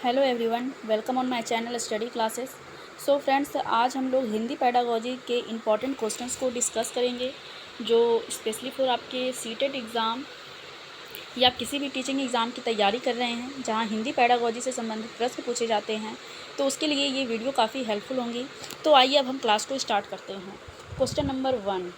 Hello everyone, welcome on my channel study classes. So friends, आज हम लोग Hindi pedagogy के इम्पॉर्टेंट क्वेश्चंस को डिस्कस करेंगे जो स्पेशली फॉर आपके सीटेट एग्ज़ाम या आप किसी भी टीचिंग एग्ज़ाम की तैयारी कर रहे हैं जहां हिंदी पेडागोजी से संबंधित प्रश्न पूछे जाते हैं। तो उसके लिए ये वीडियो काफ़ी हेल्पफुल होंगी। तो आइए अब हम क्लास को स्टार्ट करते हैं। क्वेश्चन नंबर 1,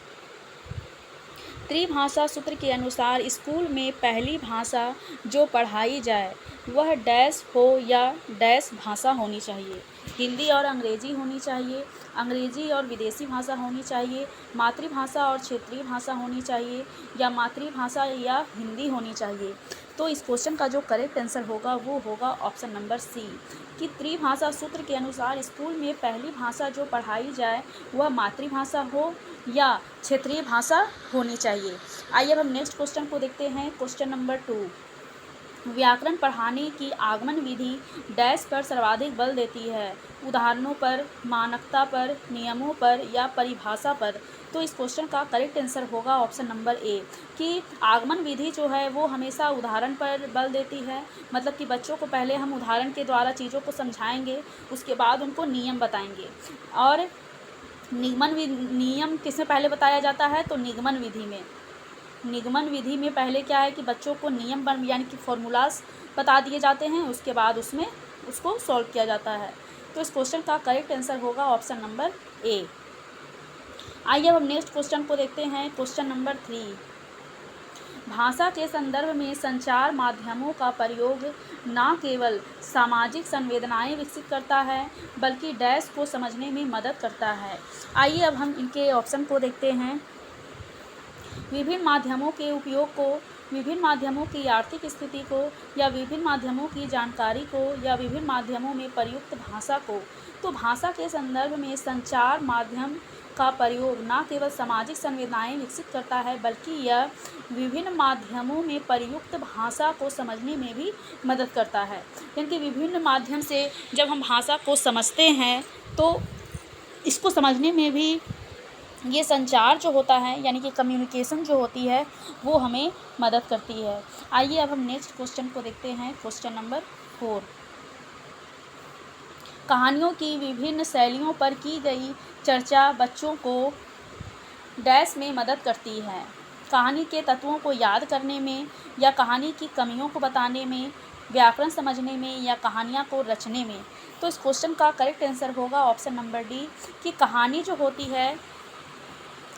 त्रिभाषा सूत्र के अनुसार स्कूल में पहली भाषा जो पढ़ाई जाए वह डैश हो या डैश भाषा होनी चाहिए। हिंदी और अंग्रेजी होनी चाहिए, अंग्रेजी और विदेशी भाषा होनी चाहिए, मातृभाषा और क्षेत्रीय भाषा होनी चाहिए, या मातृभाषा या हिंदी होनी चाहिए। तो इस क्वेश्चन का जो करेक्ट आंसर होगा वो होगा ऑप्शन नंबर सी, कि त्रिभाषा सूत्र के अनुसार स्कूल में पहली भाषा जो पढ़ाई जाए वह मातृभाषा हो या क्षेत्रीय भाषा होनी चाहिए। आइए अब हम नेक्स्ट क्वेश्चन को देखते हैं। क्वेश्चन नंबर 2, व्याकरण पढ़ाने की आगमन विधि डैश पर सर्वाधिक बल देती है। उदाहरणों पर, मानकता पर, नियमों पर या परिभाषा पर। तो इस क्वेश्चन का करेक्ट आंसर होगा ऑप्शन नंबर ए, कि आगमन विधि जो है वो हमेशा उदाहरण पर बल देती है। मतलब कि बच्चों को पहले हम उदाहरण के द्वारा चीज़ों को समझाएंगे, उसके बाद उनको नियम बताएंगे। और नियम किसमें पहले बताया जाता है? तो निगमन विधि में। निगमन विधि में पहले क्या है कि बच्चों को नियम यानी कि फॉर्मूलाज बता दिए जाते हैं, उसके बाद उसमें उसको सॉल्व किया जाता है। तो इस क्वेश्चन का करेक्ट आंसर होगा ऑप्शन नंबर ए। आइए अब हम नेक्स्ट क्वेश्चन को देखते हैं। क्वेश्चन नंबर 3, भाषा के संदर्भ में संचार माध्यमों का प्रयोग न केवल सामाजिक संवेदनाएं विकसित करता है बल्कि डैश को समझने में मदद करता है। आइए अब हम इनके ऑप्शन को देखते हैं। विभिन्न माध्यमों के उपयोग को, विभिन्न माध्यमों की आर्थिक स्थिति को, या विभिन्न माध्यमों की जानकारी को, या विभिन्न माध्यमों में प्रयुक्त भाषा को। तो भाषा के संदर्भ में संचार माध्यम का प्रयोग न केवल सामाजिक संवेदनाएं विकसित करता है बल्कि यह विभिन्न माध्यमों में प्रयुक्त भाषा को समझने में भी मदद करता है। यानी कि विभिन्न माध्यम से जब हम भाषा को समझते हैं तो इसको समझने में भी ये संचार जो होता है यानी कि कम्युनिकेशन जो होती है वो हमें मदद करती है। आइए अब हम नेक्स्ट क्वेश्चन को देखते हैं। क्वेश्चन नंबर 4, कहानियों की विभिन्न शैलियों पर की गई चर्चा बच्चों को डैश में मदद करती है। कहानी के तत्वों को याद करने में, या कहानी की कमियों को बताने में, व्याकरण समझने में, या कहानियाँ को रचने में। तो इस क्वेश्चन का करेक्ट आंसर होगा ऑप्शन नंबर डी, कि कहानी जो होती है,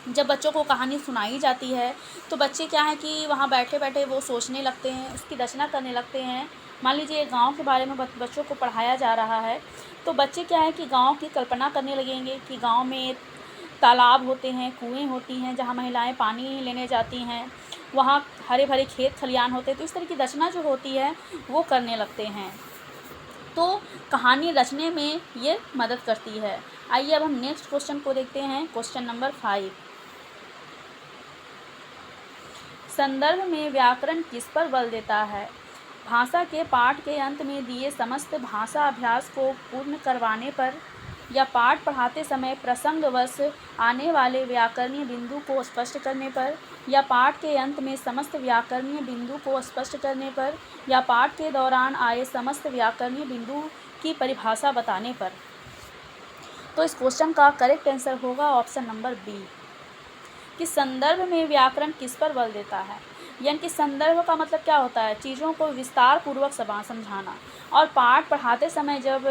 जब बच्चों को कहानी सुनाई जाती है तो बच्चे क्या है कि वहाँ बैठे बैठे वो सोचने लगते हैं, उसकी रचना करने लगते हैं। मान लीजिए गांव के बारे में बच्चों को पढ़ाया जा रहा है तो बच्चे क्या है कि गांव की कल्पना करने लगेंगे कि गांव में तालाब होते हैं, कुएं होती हैं जहाँ महिलाएं पानी लेने जाती हैं, वहाँ हरे भरे खेत खलियान होते हैं। तो इस तरह की रचना जो होती है वो करने लगते हैं। तो कहानी रचने में ये मदद करती है। आइए अब हम नेक्स्ट क्वेश्चन को देखते हैं। क्वेश्चन नंबर 5, संदर्भ में व्याकरण किस पर बल देता है? भाषा के पाठ के अंत में दिए समस्त भाषा अभ्यास को पूर्ण करवाने पर, या पाठ पढ़ाते समय प्रसंगवश आने वाले व्याकरणीय बिंदु को स्पष्ट करने पर, या पाठ के अंत में समस्त व्याकरणीय बिंदु को स्पष्ट करने पर, या पाठ के दौरान आए समस्त व्याकरणीय बिंदु की परिभाषा बताने पर। तो इस क्वेश्चन का करेक्ट आंसर होगा ऑप्शन नंबर बी, कि संदर्भ में व्याकरण किस पर बल देता है। यानी कि संदर्भ का मतलब क्या होता है? चीज़ों को विस्तार पूर्वक समझाना। और पाठ पढ़ाते समय जब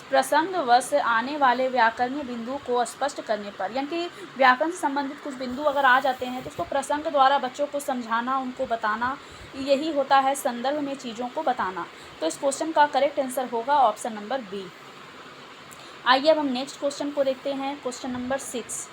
प्रसंगवश आने वाले व्याकरणीय बिंदु को स्पष्ट करने पर, यानी कि व्याकरण से संबंधित कुछ बिंदु अगर आ जाते हैं तो उसको प्रसंग द्वारा बच्चों को समझाना, उनको बताना, यही होता है संदर्भ में चीज़ों को बताना। तो इस क्वेश्चन का करेक्ट आंसर होगा ऑप्शन नंबर बी। आइए अब हम नेक्स्ट क्वेश्चन को देखते हैं। क्वेश्चन नंबर 6,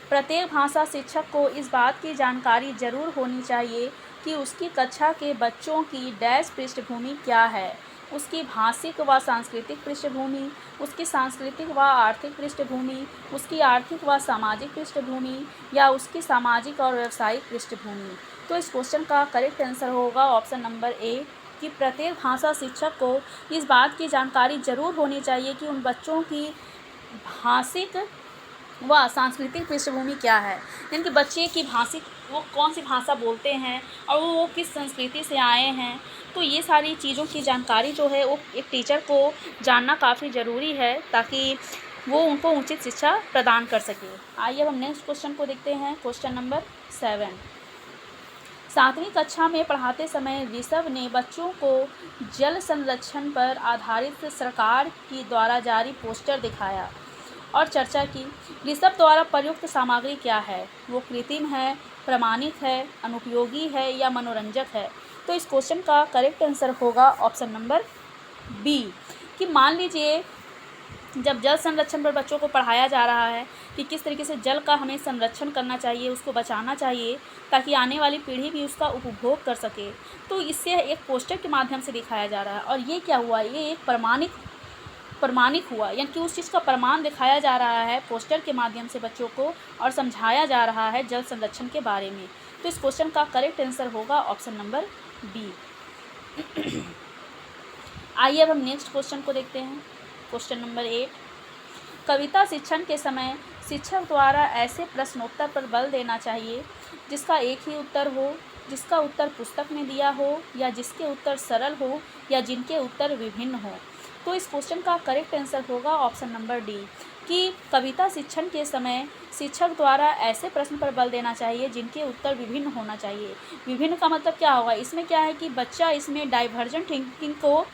प्रत्येक भाषा शिक्षक को इस बात की जानकारी जरूर होनी चाहिए कि उसकी कक्षा के बच्चों की डैश पृष्ठभूमि क्या है। उसकी भाषिक व सांस्कृतिक पृष्ठभूमि, उसकी सांस्कृतिक व आर्थिक पृष्ठभूमि, उसकी आर्थिक व सामाजिक पृष्ठभूमि, या उसकी सामाजिक और व्यावसायिक पृष्ठभूमि। तो इस क्वेश्चन का करेक्ट आंसर होगा ऑप्शन नंबर ए, कि प्रत्येक भाषा शिक्षक को इस बात की जानकारी जरूर होनी चाहिए कि उन बच्चों की भाषिक व सांस्कृतिक पृष्ठभूमि क्या है। यानी कि बच्चे की भाषिक वो कौन सी भाषा बोलते हैं और वो किस संस्कृति से आए हैं, तो ये सारी चीज़ों की जानकारी जो है वो एक टीचर को जानना काफ़ी ज़रूरी है, ताकि वो उनको उचित शिक्षा प्रदान कर सके। आइए अब हम नेक्स्ट क्वेश्चन को देखते हैं। Question number 7। 7वीं कक्षा में पढ़ाते समय ऋषभ ने बच्चों को जल संरक्षण पर आधारित सरकार की द्वारा जारी पोस्टर दिखाया और चर्चा की। ऋषभ द्वारा प्रयुक्त सामग्री क्या है? वो कृत्रिम है, प्रमाणित है, अनुपयोगी है या मनोरंजक है? तो इस क्वेश्चन का करेक्ट आंसर होगा ऑप्शन नंबर बी, कि मान लीजिए जब जल संरक्षण पर बच्चों को पढ़ाया जा रहा है कि किस तरीके से जल का हमें संरक्षण करना चाहिए, उसको बचाना चाहिए, ताकि आने वाली पीढ़ी भी उसका उपभोग कर सके, तो इससे एक पोस्टर के माध्यम से दिखाया जा रहा है। और ये क्या हुआ? ये एक प्रमाणिक हुआ, यानी कि उस चीज़ का प्रमाण दिखाया जा रहा है पोस्टर के माध्यम से बच्चों को, और समझाया जा रहा है जल संरक्षण के बारे में। तो इस क्वेश्चन का करेक्ट आंसर होगा ऑप्शन नंबर बी। आइए अब हम नेक्स्ट क्वेश्चन को देखते हैं। Question number 8। कविता शिक्षण के समय शिक्षक द्वारा ऐसे प्रश्नोत्तर पर बल देना चाहिए जिसका एक ही उत्तर हो, जिसका उत्तर पुस्तक में दिया हो, या जिसके उत्तर सरल हो, या जिनके उत्तर विभिन्न हो। तो इस क्वेश्चन का करेक्ट आंसर होगा ऑप्शन नंबर डी, कि कविता शिक्षण के समय शिक्षक द्वारा ऐसे प्रश्न पर बल देना चाहिए जिनके उत्तर विभिन्न होना चाहिए। विभिन्न का मतलब क्या होगा? इसमें क्या है कि बच्चा इसमें डाइवर्जेंट थिंकिंग को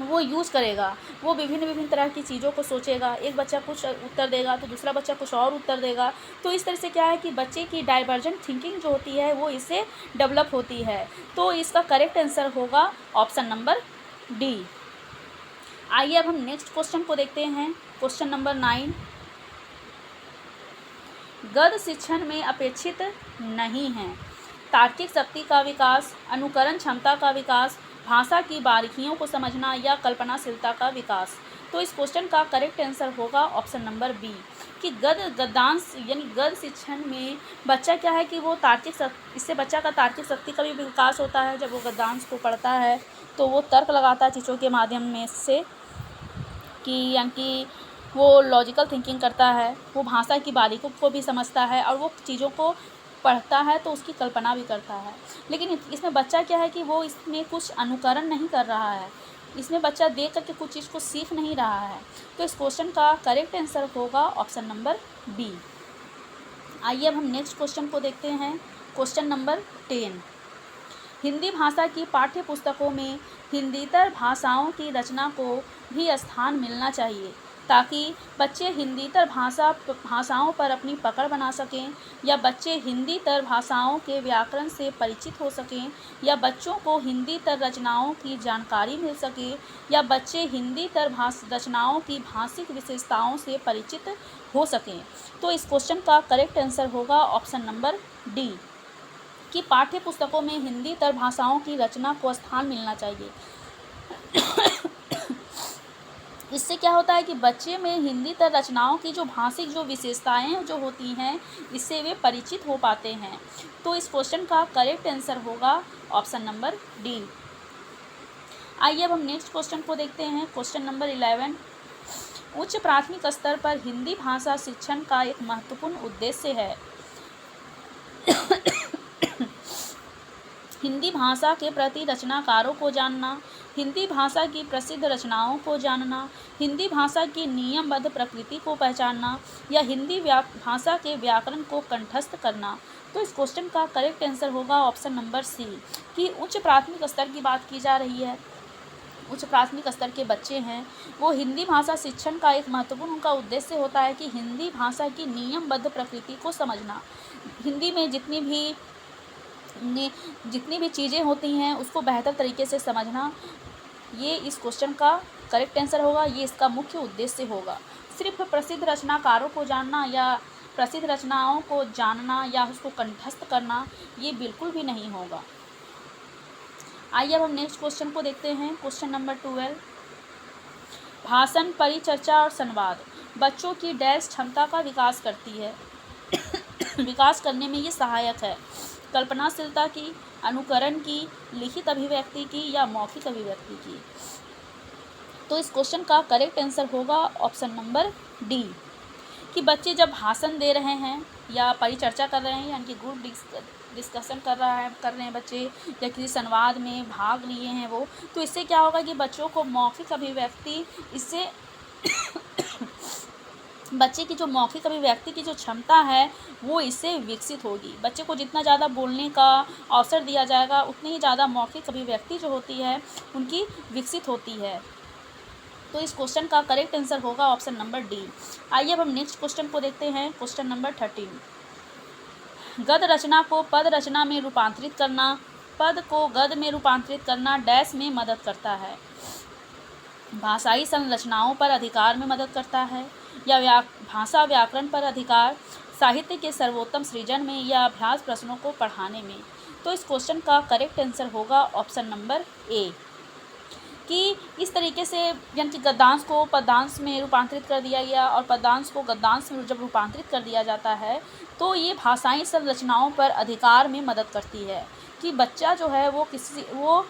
वो यूज़ करेगा, वो विभिन्न तरह की चीज़ों को सोचेगा। एक बच्चा कुछ उत्तर देगा तो दूसरा बच्चा कुछ और उत्तर देगा। तो इस तरह से क्या है कि बच्चे की डाइवर्जेंट थिंकिंग जो होती है वो इससे डेवलप होती है। तो इसका करेक्ट आंसर होगा ऑप्शन नंबर डी। आइए अब हम नेक्स्ट क्वेश्चन को देखते हैं। Question number 9। गद्य शिक्षण में अपेक्षित नहीं है तार्किक शक्ति का विकास, अनुकरण क्षमता का विकास, भाषा की बारीकियों को समझना, या कल्पनाशीलता का विकास। तो इस क्वेश्चन का करेक्ट आंसर होगा ऑप्शन नंबर बी, कि गद्यांश यानी गद्य शिक्षण में बच्चा क्या है कि वो इससे बच्चा का तार्किक शक्ति का भी विकास होता है। जब वो गद्यांश को पढ़ता है तो वो तर्क लगाता है चीज़ों के माध्यम में से, कि यानी कि वो लॉजिकल थिंकिंग करता है, वो भाषा की बारीकियों को भी समझता है, और वो चीज़ों को पढ़ता है तो उसकी कल्पना भी करता है। लेकिन इसमें बच्चा क्या है कि वो इसमें कुछ अनुकरण नहीं कर रहा है, इसमें बच्चा देख करके कुछ चीज़ को सीख नहीं रहा है। तो इस क्वेश्चन का करेक्ट आंसर होगा ऑप्शन नंबर बी। आइए अब हम नेक्स्ट क्वेश्चन को देखते हैं। Question number 10। हिंदी भाषा की पाठ्य पुस्तकों में हिंदीतर भाषाओं की रचना को भी स्थान मिलना चाहिए, ताकि बच्चे हिंदीतर भाषाओं पर अपनी पकड़ बना सकें, या बच्चे हिंदीतर भाषाओं के व्याकरण से परिचित हो सकें, या बच्चों को हिंदीतर रचनाओं की जानकारी मिल सके, या बच्चे हिंदीतर रचनाओं की भाषिक विशेषताओं से परिचित हो सकें। तो इस क्वेश्चन का करेक्ट आंसर होगा ऑप्शन नंबर डी, कि पाठ्य पुस्तकों में हिंदीतर भाषाओं की रचना को स्थान मिलना चाहिए। इससे क्या होता है कि बच्चे में हिंदीतर रचनाओं की जो भाषिक जो विशेषताएं जो होती हैं, इससे वे परिचित हो पाते हैं। तो इस क्वेश्चन का करेक्ट आंसर होगा ऑप्शन नंबर डी। आइए अब हम नेक्स्ट क्वेश्चन को देखते हैं। Question number 11। उच्च प्राथमिक स्तर पर हिंदी भाषा शिक्षण का एक महत्वपूर्ण उद्देश्य है हिंदी भाषा के प्रति रचनाकारों को जानना, हिंदी भाषा की प्रसिद्ध रचनाओं को जानना, हिंदी भाषा की नियमबद्ध प्रकृति को पहचानना, या हिंदी भाषा के व्याकरण को कंठस्थ करना। तो इस क्वेश्चन का करेक्ट आंसर होगा ऑप्शन नंबर सी, कि उच्च प्राथमिक स्तर की बात की जा रही है। उच्च प्राथमिक स्तर के बच्चे हैं वो हिंदी भाषा शिक्षण का एक महत्वपूर्ण उनका उद्देश्य होता है कि हिंदी भाषा की नियमबद्ध प्रकृति को समझना, हिंदी में जितनी भी चीज़ें होती हैं उसको बेहतर तरीके से समझना। ये इस क्वेश्चन का करेक्ट आंसर होगा, ये इसका मुख्य उद्देश्य होगा। सिर्फ प्रसिद्ध रचनाकारों को जानना या प्रसिद्ध रचनाओं को जानना या उसको कंठस्थ करना, ये बिल्कुल भी नहीं होगा। आइए अब हम नेक्स्ट क्वेश्चन को देखते हैं। Question number 12। भाषण, परिचर्चा और संवाद बच्चों की डैश क्षमता का विकास करती है विकास करने में ये सहायक है। कल्पनाशीलता की, अनुकरण की, लिखित अभिव्यक्ति की, या मौखिक अभिव्यक्ति की। तो इस क्वेश्चन का करेक्ट आंसर होगा ऑप्शन नंबर डी, कि बच्चे जब भाषण दे रहे हैं या परिचर्चा कर रहे हैं, यानी कि ग्रुप डिस्कशन कर रहे हैं बच्चे, या किसी संवाद में भाग लिए हैं वो, तो इससे क्या होगा कि बच्चों को मौखिक अभिव्यक्ति, इससे बच्चे की जो मौखिक अभिव्यक्ति की जो क्षमता है वो इससे विकसित होगी। बच्चे को जितना ज़्यादा बोलने का अवसर दिया जाएगा उतनी ही ज़्यादा मौखिक अभिव्यक्ति जो होती है उनकी विकसित होती है। तो इस क्वेश्चन का करेक्ट आंसर होगा ऑप्शन नंबर डी। आइए अब हम नेक्स्ट क्वेश्चन को देखते हैं। क्वेश्चन नंबर 13, गद्य रचना को पद रचना में रूपांतरित करना, पद को गद्य में रूपांतरित करना डैश में मदद करता है। भाषाई संरचनाओं पर अधिकार में मदद करता है, या भाषा व्याकरण पर अधिकार, साहित्य के सर्वोत्तम सृजन में, या अभ्यास प्रश्नों को पढ़ाने में। तो इस क्वेश्चन का करेक्ट आंसर होगा ऑप्शन नंबर ए, कि इस तरीके से यानी कि गद्यांश को पद्यांश में रूपांतरित कर दिया गया और पद्यांश को गद्यांश में जब रूपांतरित कर दिया जाता है तो ये भाषाई संरचनाओं पर अधिकार में मदद करती है, कि बच्चा जो है वो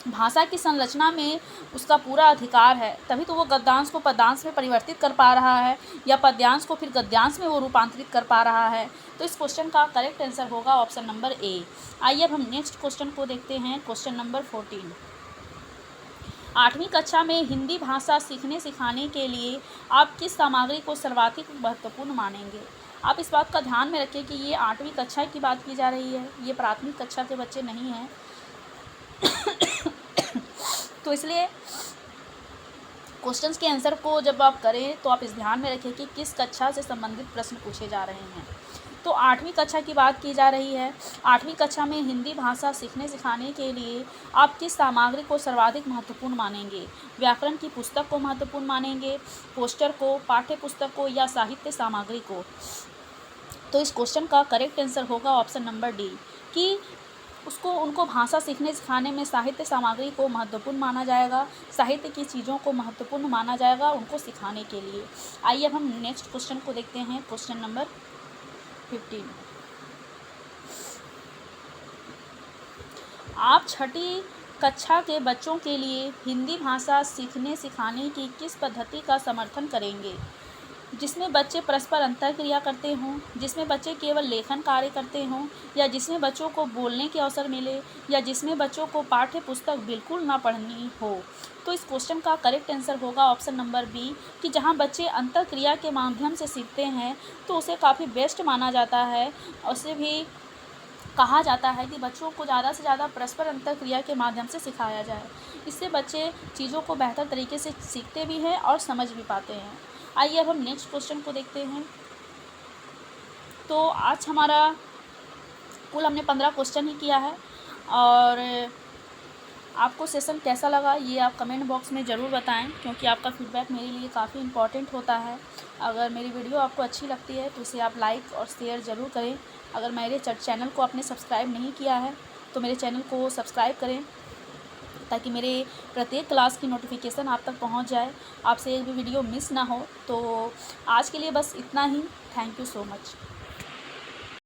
भाषा की संरचना में उसका पूरा अधिकार है, तभी तो वो गद्यांश को पद्यांश में परिवर्तित कर पा रहा है या पद्यांश को फिर गद्यांश में वो रूपांतरित कर पा रहा है। तो इस क्वेश्चन का करेक्ट आंसर होगा ऑप्शन नंबर ए। आइए अब हम नेक्स्ट क्वेश्चन को देखते हैं। क्वेश्चन नंबर 14, 8वीं कक्षा में हिंदी भाषा सीखने सिखाने के लिए आप किस सामग्री को सर्वाधिक महत्वपूर्ण मानेंगे। आप इस बात का ध्यान में रखें कि ये 8वीं कक्षा की बात की जा रही है, ये प्राथमिक कक्षा के बच्चे नहीं हैं। तो इसलिए क्वेश्चंस के आंसर को जब आप करें तो आप इस ध्यान में रखें कि किस कक्षा से संबंधित प्रश्न पूछे जा रहे हैं। तो 8वीं कक्षा की बात की जा रही है। 8वीं कक्षा में हिंदी भाषा सीखने सिखाने के लिए आप किस सामग्री को सर्वाधिक महत्वपूर्ण मानेंगे। व्याकरण की पुस्तक को महत्वपूर्ण मानेंगे, पोस्टर को, पाठ्य पुस्तक को, या साहित्य सामग्री को। तो इस क्वेश्चन का करेक्ट आंसर होगा ऑप्शन नंबर डी, कि उनको भाषा सीखने सिखाने में साहित्य सामग्री को महत्वपूर्ण माना जाएगा, साहित्य की चीज़ों को महत्वपूर्ण माना जाएगा उनको सिखाने के लिए। आइए अब हम नेक्स्ट क्वेश्चन को देखते हैं। क्वेश्चन नंबर 15, आप 6ठी कक्षा के बच्चों के लिए हिंदी भाषा सीखने सिखाने की किस पद्धति का समर्थन करेंगे, जिसमें बच्चे परस्पर अंतरक्रिया करते हों, जिसमें बच्चे केवल लेखन कार्य करते हों, या जिसमें बच्चों को बोलने के अवसर मिले, या जिसमें बच्चों को पाठ्य पुस्तक बिल्कुल ना पढ़नी हो। तो इस क्वेश्चन का करेक्ट आंसर होगा ऑप्शन नंबर बी, कि जहां बच्चे अंतरक्रिया के माध्यम से सीखते हैं तो उसे काफ़ी बेस्ट माना जाता है। उसे भी कहा जाता है कि बच्चों को ज़्यादा से ज़्यादा परस्पर अंतरक्रिया के माध्यम से सिखाया जाए। इससे बच्चे चीज़ों को बेहतर तरीके से सीखते भी हैं और समझ भी पाते हैं। आइए अब हम नेक्स्ट क्वेश्चन को देखते हैं। तो आज हमारा कुल हमने 15 क्वेश्चन ही किया है, और आपको सेशन कैसा लगा ये आप कमेंट बॉक्स में ज़रूर बताएं, क्योंकि आपका फीडबैक मेरे लिए काफ़ी इम्पॉर्टेंट होता है। अगर मेरी वीडियो आपको अच्छी लगती है तो इसे आप लाइक और शेयर ज़रूर करें। अगर मेरे चैनल को आपने सब्सक्राइब नहीं किया है तो मेरे चैनल को सब्सक्राइब करें, ताकि मेरे प्रत्येक क्लास की नोटिफिकेशन आप तक पहुंच जाए, आपसे एक भी वीडियो मिस ना हो। तो आज के लिए बस इतना ही। Thank you so much.